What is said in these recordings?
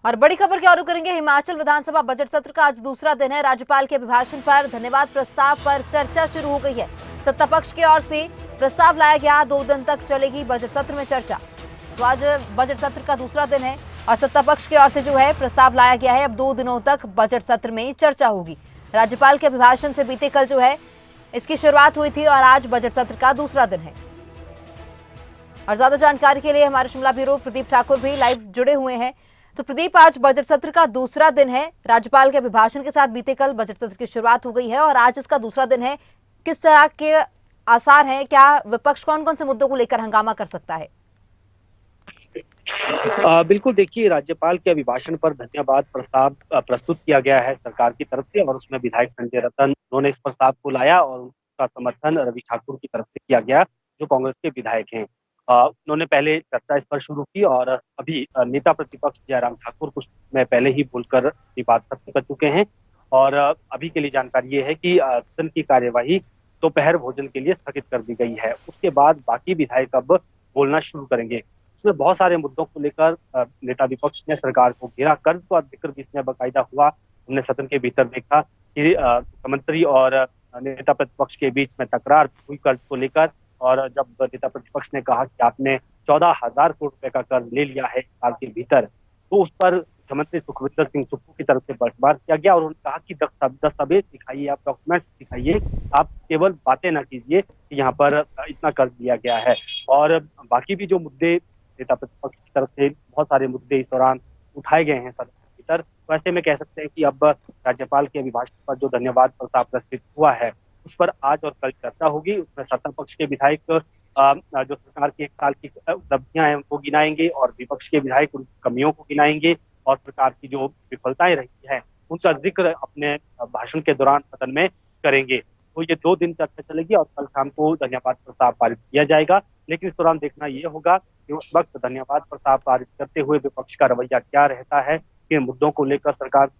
और बड़ी खबर की ओर करेंगे। हिमाचल विधानसभा बजट सत्र का आज दूसरा दिन है। राज्यपाल के अभिभाषण पर धन्यवाद प्रस्ताव पर चर्चा शुरू हो गई है। सत्ता पक्ष की ओर से प्रस्ताव लाया गया। 2 दिन तक चलेगी बजट सत्र में चर्चा। तो आज बजट सत्र का दूसरा दिन है और सत्ता पक्ष की ओर से जो है प्रस्ताव लाया गया है। अब 2 दिनों तक बजट सत्र में चर्चा होगी। राज्यपाल के अभिभाषण से बीते कल जो है इसकी शुरुआत हुई थी और आज बजट सत्र का दूसरा दिन है। और ज्यादा जानकारी के लिए हमारे शिमला ब्यूरो प्रदीप ठाकुर भी लाइव जुड़े हुए हैं। तो प्रदीप, आज बजट सत्र का दूसरा दिन है। राज्यपाल के अभिभाषण के साथ बीते कल बजट सत्र की शुरुआत हो गई है और आज इसका दूसरा दिन है। किस तरह के आसार हैं? क्या विपक्ष कौन कौन से मुद्दों को लेकर हंगामा कर सकता है? बिल्कुल, देखिए, राज्यपाल के अभिभाषण पर धन्यवाद प्रस्ताव प्रस्तुत किया गया है सरकार की तरफ से और उसमें विधायक संजय रतन उन्होंने इस प्रस्ताव को लाया और उसका समर्थन रवि ठाकुर की तरफ से किया गया, जो कांग्रेस के विधायक हैं। उन्होंने पहले चर्चा इस पर शुरू की और अभी नेता प्रतिपक्ष जयराम ठाकुर कुछ समय पहले ही बोलकर ये बात खत्म कर चुके हैं। और अभी के लिए जानकारी ये है कि सदन की कार्यवाही दोपहर भोजन के लिए स्थगित कर दी गई है। उसके बाद बाकी विधायक अब बोलना शुरू करेंगे। इसमें बहुत सारे मुद्दों को लेकर नेता विपक्ष ने सरकार को घेरा। कर्ज का जिक्र भी इसमें बाकायदा हुआ। हमने सदन के भीतर देखा कि मुख्यमंत्री और नेता प्रतिपक्ष के बीच में तकरार हुई कर्ज को लेकर। और जब नेता प्रतिपक्ष ने कहा कि आपने 14,000 करोड़ रुपए का कर्ज ले लिया है साल के भीतर, तो उस पर मुख्यमंत्री सुखविंदर सिंह सुक्खू की तरफ से बर्खबार किया गया और उन्होंने कहा कि दस्तावेज दिखाइए, आप डॉक्यूमेंट्स दिखाइए, आप केवल बातें ना कीजिए कि यहाँ पर इतना कर्ज लिया गया है। और बाकी भी जो मुद्दे नेता प्रतिपक्ष की तरफ से बहुत सारे मुद्दे इस दौरान उठाए गए हैं सदन के भीतर। तो ऐसे में कह सकते हैं कि अब राज्यपाल के अभिभाषण पर जो धन्यवाद प्रस्ताव प्रस्तुत हुआ है उस पर आज और कल चर्चा होगी। उसमें सत्ता पक्ष के विधायक जो सरकार के 1 साल की उपलब्धियां हैं उनको गिनाएंगे और विपक्ष के विधायक उन कमियों को गिनाएंगे और सरकार की जो विफलताएं रही हैं उनका जिक्र अपने भाषण के दौरान सदन में करेंगे। तो ये 2 दिन चर्चा चलेगी और कल शाम को धन्यवाद प्रस्ताव पारित किया जाएगा। लेकिन इस दौरान देखना ये होगा कि उस वक्त धन्यवाद प्रस्ताव पारित करते हुए विपक्ष का रवैया क्या रहता है, किन मुद्दों को लेकर सरकार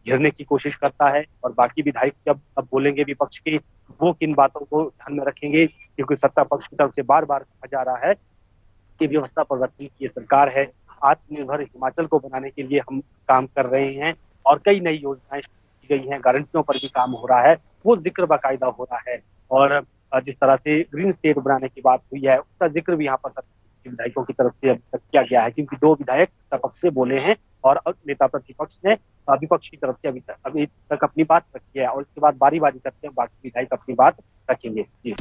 घेरने की कोशिश करता है और बाकी विधायक जब अब बोलेंगे विपक्ष के, वो किन बातों को ध्यान में रखेंगे। क्योंकि सत्ता पक्ष की तरफ से बार बार कहा जा रहा है कि व्यवस्था परिवर्तन की ये सरकार है, आत्मनिर्भर हिमाचल को बनाने के लिए हम काम कर रहे हैं और कई नई योजनाएं शुरू की गई हैं, गारंटियों पर भी काम हो रहा है, वो जिक्र बाकायदा हो रहा है। और जिस तरह से ग्रीन स्टेट बनाने की बात हुई है उसका जिक्र भी यहाँ पर विधायकों की तरफ से अभी तक किया गया है, क्योंकि 2 विधायक सत्ता पक्ष से बोले हैं और नेता प्रतिपक्ष ने विपक्ष की तरफ से अभी तक अपनी बात रखी है और इसके बाद बारी बारी करते हैं बाकी विधायक अपनी बात रखेंगे। जी।